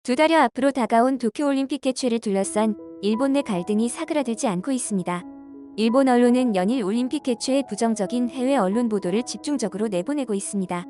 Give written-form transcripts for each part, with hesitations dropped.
두 달여 앞으로 다가온 도쿄올림픽 개최를 둘러싼 일본 내 갈등이 사그라들지 않고 있습니다. 일본 언론은 연일 올림픽 개최에 부정적인 해외 언론 보도를 집중적으로 내보내고 있습니다.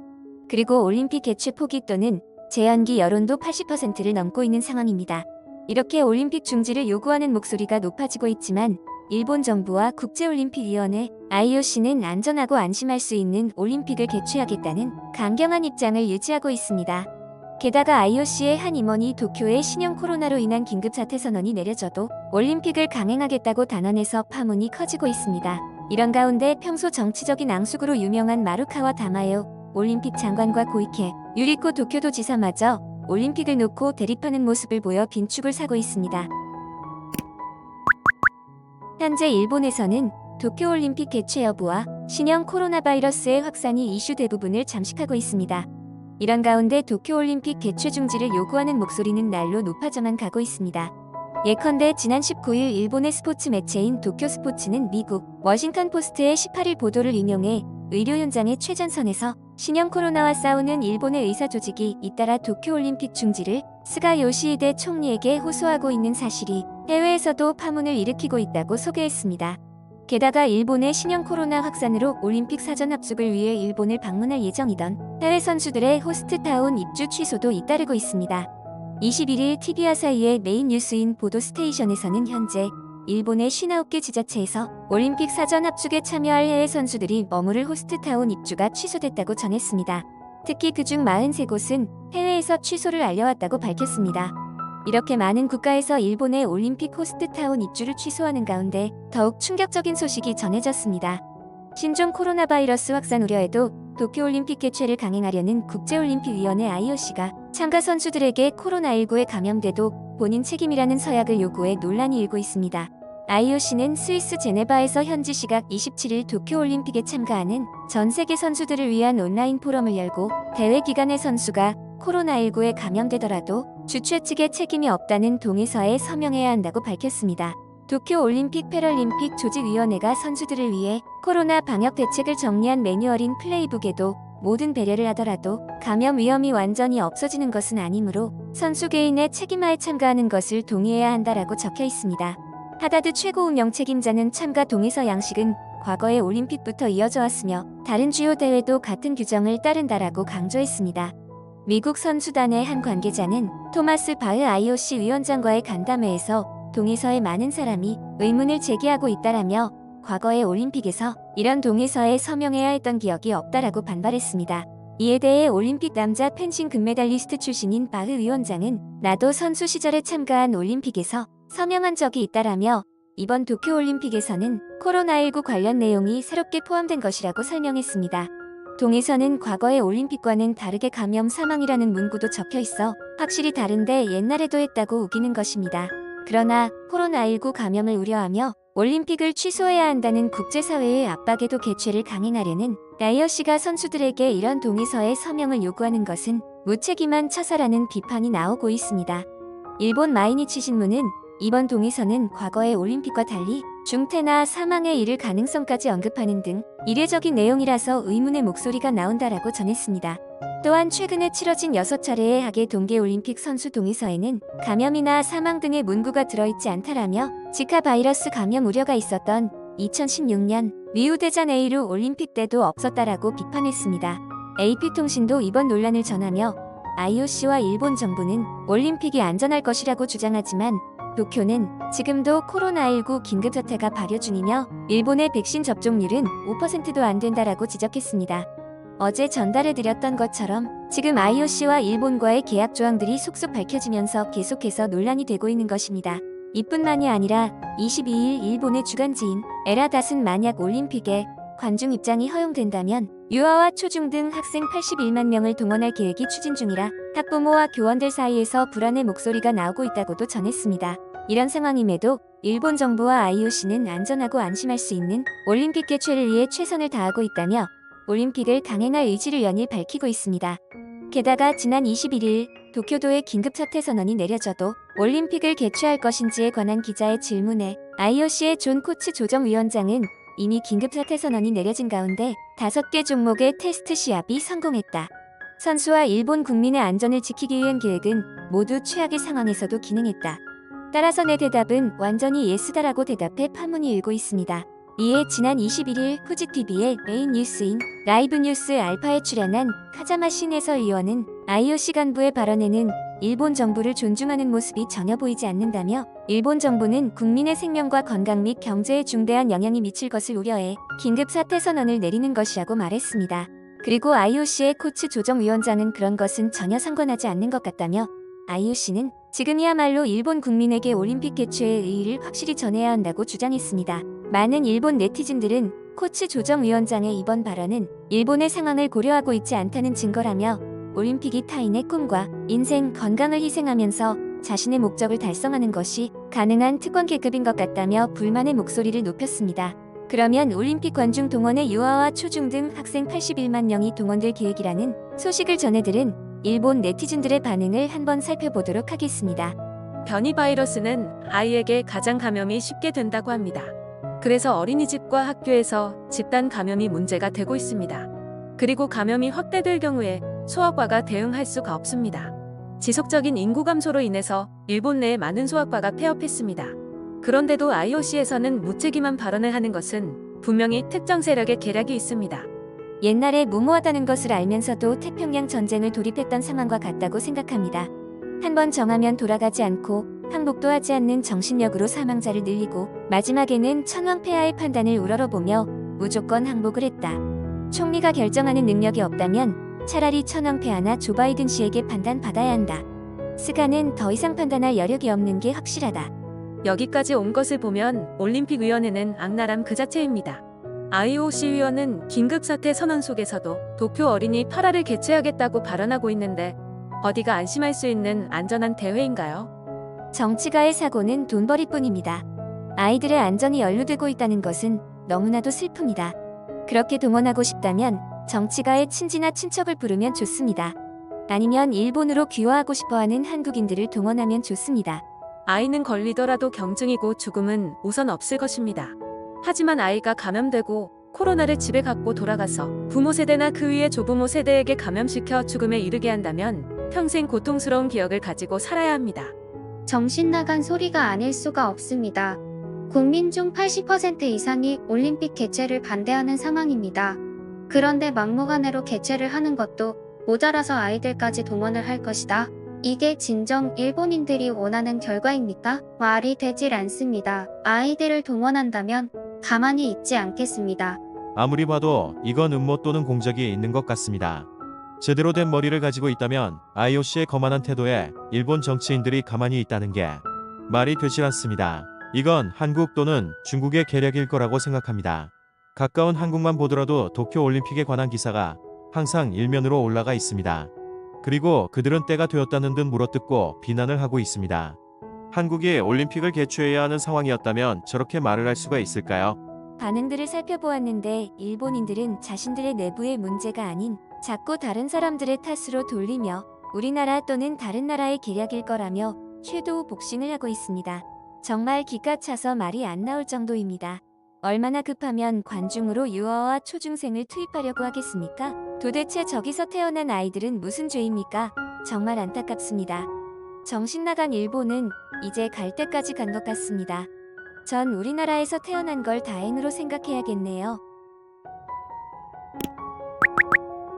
그리고 올림픽 개최 포기 또는 재연기 여론도 80%를 넘고 있는 상황입니다. 이렇게 올림픽 중지를 요구하는 목소리가 높아지고 있지만 일본 정부와 국제올림픽위원회 IOC는 안전하고 안심할 수 있는 올림픽을 개최하겠다는 강경한 입장을 유지하고 있습니다. 게다가 IOC의 한 임원이 도쿄에 신형 코로나로 인한 긴급사태 선언이 내려져도 올림픽을 강행하겠다고 단언해서 파문이 커지고 있습니다. 이런 가운데 평소 정치적인 앙숙으로 유명한 마루카와 다마요 올림픽 장관과 고이케, 유리코 도쿄도 지사마저 올림픽을 놓고 대립하는 모습을 보여 빈축을 사고 있습니다. 현재 일본에서는 도쿄올림픽 개최 여부와 신형 코로나 바이러스의 확산이 이슈 대부분을 잠식하고 있습니다. 이런 가운데 도쿄올림픽 개최 중지를 요구하는 목소리는 날로 높아져만 가고 있습니다. 예컨대 지난 19일 일본의 스포츠 매체인 도쿄스포츠는 미국 워싱턴 포스트의 18일 보도를 인용해 의료 현장의 최전선에서 신형 코로나와 싸우는 일본의 의사 조직이 잇따라 도쿄올림픽 중지를 스가 요시히데 총리에게 호소하고 있는 사실이 해외에서도 파문을 일으키고 있다고 소개했습니다. 게다가 일본의 신형 코로나 확산으로 올림픽 사전 합숙을 위해 일본을 방문할 예정이던 해외 선수들의 호스트타운 입주 취소도 잇따르고 있습니다. 21일 TV아사히의 메인 뉴스인 보도스테이션에서는 현재 일본의 59개 지자체에서 올림픽 사전 합숙에 참여할 해외 선수들이 머무를 호스트타운 입주가 취소됐다고 전했습니다. 특히 그중 43곳은 해외에서 취소를 알려왔다고 밝혔습니다. 이렇게 많은 국가에서 일본의 올림픽 호스트타운 입주를 취소하는 가운데 더욱 충격적인 소식이 전해졌습니다. 신종 코로나 바이러스 확산 우려에도 도쿄올림픽 개최를 강행하려는 국제올림픽위원회 IOC가 참가 선수들에게 코로나19에 감염돼도 본인 책임이라는 서약을 요구해 논란이 일고 있습니다. IOC는 스위스 제네바에서 현지 시각 27일 도쿄올림픽에 참가하는 전 세계 선수들을 위한 온라인 포럼을 열고 대회 기간에 선수가 코로나19에 감염되더라도 주최 측의 책임이 없다는 동의서에 서명해야 한다고 밝혔습니다. 도쿄올림픽 패럴림픽 조직위원회가 선수들을 위해 코로나 방역 대책을 정리한 매뉴얼인 플레이북에도 모든 배려를 하더라도 감염 위험이 완전히 없어지는 것은 아니므로 선수 개인의 책임하에 참가하는 것을 동의해야 한다라고 적혀 있습니다. 하다드 최고 운영 책임자는 참가 동의서 양식은 과거의 올림픽부터 이어져 왔으며 다른 주요 대회도 같은 규정을 따른다라고 강조했습니다. 미국 선수단의 한 관계자는 토마스 바흐 IOC 위원장과의 간담회에서 동의서에 많은 사람이 의문을 제기하고 있다라며 과거의 올림픽에서 이런 동의서에 서명해야 했던 기억이 없다라고 반발했습니다. 이에 대해 올림픽 남자 펜싱 금메달리스트 출신인 바흐 위원장은 나도 선수 시절에 참가한 올림픽에서 서명한 적이 있다라며 이번 도쿄올림픽에서는 코로나19 관련 내용이 새롭게 포함된 것이라고 설명했습니다. 동의서는 과거의 올림픽과는 다르게 감염 사망이라는 문구도 적혀 있어 확실히 다른데 옛날에도 했다고 우기는 것입니다. 그러나 코로나19 감염을 우려하며 올림픽을 취소해야 한다는 국제사회의 압박에도 개최를 강행하려는 IOC가 선수들에게 이런 동의서에 서명을 요구하는 것은 무책임한 처사라는 비판이 나오고 있습니다. 일본 마이니치 신문은 이번 동의서는 과거의 올림픽과 달리 중태나 사망에 이를 가능성까지 언급하는 등 이례적인 내용이라서 의문의 목소리가 나온다라고 전했습니다. 또한 최근에 치러진 6차례의 하계 동계올림픽 선수 동의서에는 감염이나 사망 등의 문구가 들어있지 않다라며 지카 바이러스 감염 우려가 있었던 2016년 리우데자네이루 올림픽 때도 없었다라고 비판했습니다. AP통신도 이번 논란을 전하며 IOC와 일본 정부는 올림픽이 안전할 것이라고 주장하지만 도쿄는 지금도 코로나19 긴급사태가 발효 중이며 일본의 백신 접종률은 5%도 안 된다라고 지적했습니다. 어제 전달해드렸던 것처럼 지금 IOC와 일본과의 계약 조항들이 속속 밝혀지면서 계속해서 논란이 되고 있는 것입니다. 이뿐만이 아니라 22일 일본의 주간지인 에라닷은 만약 올림픽에 관중 입장이 허용된다면 유아와 초중 등 학생 81만 명을 동원할 계획이 추진 중이라 학부모와 교원들 사이에서 불안의 목소리가 나오고 있다고도 전했습니다. 이런 상황임에도 일본 정부와 IOC는 안전하고 안심할 수 있는 올림픽 개최를 위해 최선을 다하고 있다며 올림픽을 강행할 의지를 연일 밝히고 있습니다. 게다가 지난 21일 도쿄도의 긴급사태 선언이 내려져도 올림픽을 개최할 것인지에 관한 기자의 질문에 IOC의 존 코츠 조정위원장은 이미 긴급사태 선언이 내려진 가운데 5개 종목의 테스트 시합이 성공했다. 선수와 일본 국민의 안전을 지키기 위한 계획은 모두 최악의 상황에서도 기능했다. 따라서 내 대답은 완전히 예스다라고 대답해 파문이 일고 있습니다. 이에 지난 21일 후지TV의 메인 뉴스인 라이브 뉴스 알파에 출연한 카자마 신해설위원은 IOC 간부의 발언에는 일본 정부를 존중하는 모습이 전혀 보이지 않는다며 일본 정부는 국민의 생명과 건강 및 경제에 중대한 영향이 미칠 것을 우려해 긴급 사퇴 선언을 내리는 것이라고 말했습니다. 그리고 IOC의 코치 조정위원장은 그런 것은 전혀 상관하지 않는 것 같다며 IOC는 지금이야말로 일본 국민에게 올림픽 개최의 의의를 확실히 전해야 한다고 주장했습니다. 많은 일본 네티즌들은 코치 조정위원장의 이번 발언은 일본의 상황을 고려하고 있지 않다는 증거라며 올림픽이 타인의 꿈과 인생, 건강을 희생하면서 자신의 목적을 달성하는 것이 가능한 특권 계급인 것 같다며 불만의 목소리를 높였습니다. 그러면 올림픽 관중 동원에 유아와 초중 등 학생 81만 명이 동원될 계획이라는 소식을 전해들은 일본 네티즌들의 반응을 한번 살펴보도록 하겠습니다. 변이 바이러스는 아이에게 가장 감염이 쉽게 된다고 합니다. 그래서 어린이집과 학교에서 집단 감염이 문제가 되고 있습니다. 그리고 감염이 확대될 경우에 소아과가 대응할 수가 없습니다. 지속적인 인구 감소로 인해서 일본 내에 많은 소아과가 폐업했습니다. 그런데도 IOC에서는 무책임한 발언을 하는 것은 분명히 특정 세력의 계략이 있습니다. 옛날에 무모하다는 것을 알면서도 태평양 전쟁을 돌입했던 상황과 같다고 생각합니다. 한번 정하면 돌아가지 않고 항복도 하지 않는 정신력으로 사망자를 늘리고 마지막에는 천황폐하의 판단을 우러러보며 무조건 항복을 했다. 총리가 결정하는 능력이 없다면 차라리 천황폐하나 조 바이든 씨에게 판단받아야 한다. 스가는 더 이상 판단할 여력이 없는 게 확실하다. 여기까지 온 것을 보면 올림픽위원회는 악랄함 그 자체입니다. IOC 위원은 긴급사태 선언 속에서도 도쿄 어린이 파라를 개최하겠다고 발언하고 있는데 어디가 안심할 수 있는 안전한 대회인가요? 정치가의 사고는 돈벌이뿐입니다. 아이들의 안전이 연루되고 있다는 것은 너무나도 슬픕니다. 그렇게 동원하고 싶다면 정치가의 친지나 친척을 부르면 좋습니다. 아니면 일본으로 귀화하고 싶어하는 한국인들을 동원하면 좋습니다. 아이는 걸리더라도 경증이고 죽음은 우선 없을 것입니다. 하지만 아이가 감염되고 코로나를 집에 갖고 돌아가서 부모 세대나 그 위의 조부모 세대에게 감염시켜 죽음에 이르게 한다면 평생 고통스러운 기억을 가지고 살아야 합니다. 정신 나간 소리가 아닐 수가 없습니다. 국민 중 80% 이상이 올림픽 개최를 반대하는 상황입니다. 그런데 막무가내로 개최를 하는 것도 모자라서 아이들까지 동원을 할 것이다. 이게 진정 일본인들이 원하는 결과입니까? 말이 되질 않습니다. 아이들을 동원한다면 가만히 있지 않겠습니다. 아무리 봐도 이건 음모 또는 공작이 있는 것 같습니다. 제대로 된 머리를 가지고 있다면 IOC의 거만한 태도에 일본 정치인들이 가만히 있다는 게 말이 되질 않습니다. 이건 한국 또는 중국의 계략일 거라고 생각합니다. 가까운 한국만 보더라도 도쿄올림픽에 관한 기사가 항상 일면으로 올라가 있습니다. 그리고 그들은 때가 되었다는 듯 물어뜯고 비난을 하고 있습니다. 한국이 올림픽을 개최해야 하는 상황이었다면 저렇게 말을 할 수가 있을까요? 반응들을 살펴보았는데 일본인들은 자신들의 내부의 문제가 아닌 자꾸 다른 사람들의 탓으로 돌리며 우리나라 또는 다른 나라의 계략일 거라며 섀도우 복싱을 하고 있습니다. 정말 기가 차서 말이 안 나올 정도입니다. 얼마나 급하면 관중으로 유아와 초중생을 투입하려고 하겠습니까? 도대체 저기서 태어난 아이들은 무슨 죄입니까? 정말 안타깝습니다. 정신 나간 일본은 이제 갈 때까지 간 것 같습니다. 전 우리나라에서 태어난 걸 다행으로 생각해야겠네요.